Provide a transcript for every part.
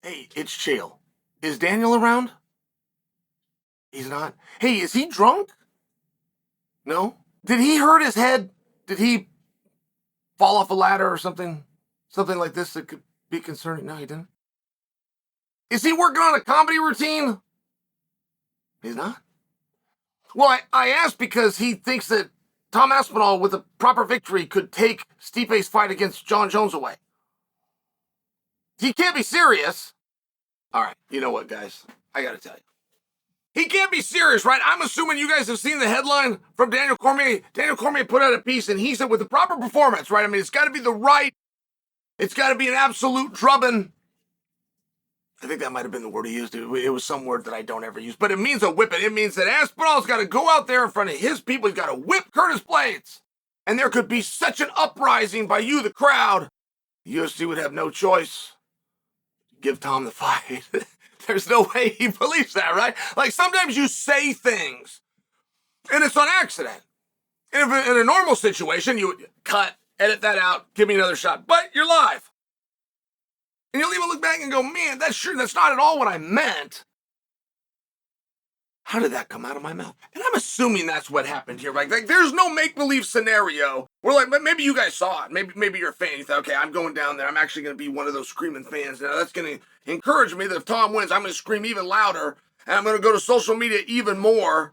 Hey, it's Chael. Is Daniel around? He's not. Hey, is he drunk? No? Did he hurt his head? Did he fall off a ladder or something? Something like this that could be concerning? No, he didn't. Is he working on a comedy routine? He's not. Well, I asked because he thinks that Tom Aspinall, with a proper victory, could take Stipe's fight against Jon Jones away. He can't be serious. All right, you know what, guys? I gotta tell you. He can't be serious, right? I'm assuming you guys have seen the headline from Daniel Cormie. Daniel Cormie put out a piece, and he said with the proper performance, right? I mean, it's got to be it's got to be an absolute drubbing. I think that might have been the word he used. It was some word that I don't ever use, but it means a whipping. It means that Aspinall's got to go out there in front of his people. He's got to whip Curtis Blades. And there could be such an uprising by you, the crowd. The UFC would have no choice. Give Tom the fight. There's no way he believes that, right? Like, sometimes you say things, and it's on accident. And if in a normal situation, you would cut, edit that out, give me another shot. But you're live. And you'll even look back and go, man, that's not at all what I meant. How did that come out of my mouth? And I'm assuming that's what happened here, right? Like, there's no make-believe scenario where, like, maybe you guys saw it. Maybe you're a fan. You thought, okay, I'm going down there. I'm actually going to be one of those screaming fans. Now, that's going to encourage me that if Tom wins, I'm going to scream even louder. And I'm going to go to social media even more.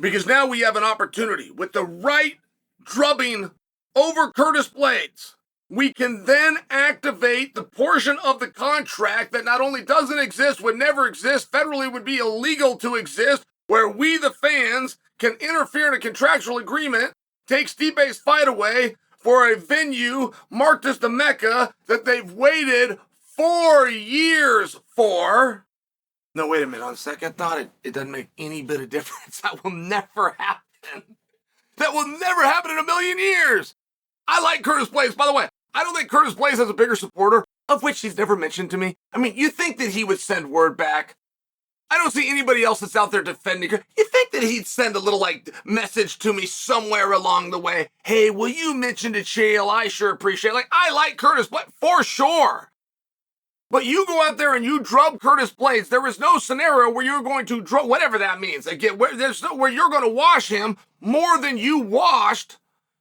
Because now we have an opportunity. With the right drubbing over Curtis Blades, we can then activate the portion of the contract that not only doesn't exist, would never exist, federally would be illegal to exist, where we, the fans, can interfere in a contractual agreement, take Stipe's fight away for a venue marked as the Mecca that they've waited 4 years for. No, wait a minute. On second thought, it doesn't make any bit of difference. That will never happen. That will never happen in a million years. I like Curtis Blades, by the way. I don't think Curtis Blades has a bigger supporter, of which he's never mentioned to me. I mean, you think that he would send word back? I don't see anybody else that's out there defending her. You think that he'd send a little, like, message to me somewhere along the way? Hey, will you mention to Chael? I sure appreciate it. Like, I like Curtis Blades, for sure. But you go out there and you drub Curtis Blades. There is no scenario where you're going to drub, whatever that means. Again, where you're going to wash him more than you washed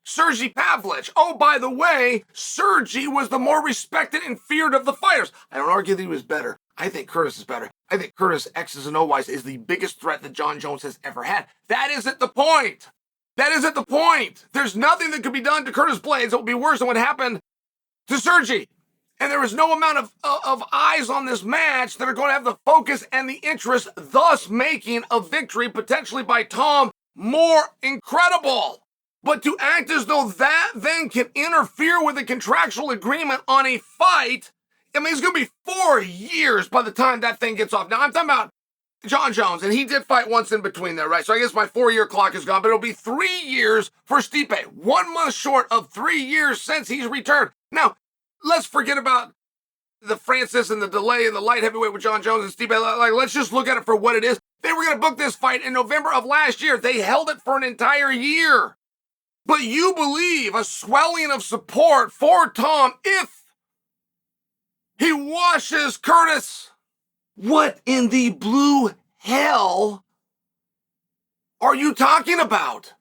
Sergey Pavlich. Oh, by the way, Sergey was the more respected and feared of the fighters. I don't argue that he was better. I think Curtis is better. I think Curtis X's and O's is the biggest threat that Jon Jones has ever had. That isn't the point. That isn't the point. There's nothing that could be done to Curtis Blades that would be worse than what happened to Sergey. And there is no amount of eyes on this match that are going to have the focus and the interest, thus making a victory potentially by Tom more incredible. But to act as though that then can interfere with a contractual agreement on a fight, I mean, it's going to be 4 years by the time that thing gets off. Now, I'm talking about Jon Jones, and he did fight once in between there, right? So I guess my 4-year clock is gone, but it'll be 3 years for Stipe. 1 month short of 3 years since he's returned. Now, let's forget about the Francis and the delay and the light heavyweight with Jon Jones and Stipe. Like, let's just look at it for what it is. They were going to book this fight in November of last year. They held it for an entire year. But you believe a swelling of support for Tom if he washes Curtis. What in the blue hell are you talking about?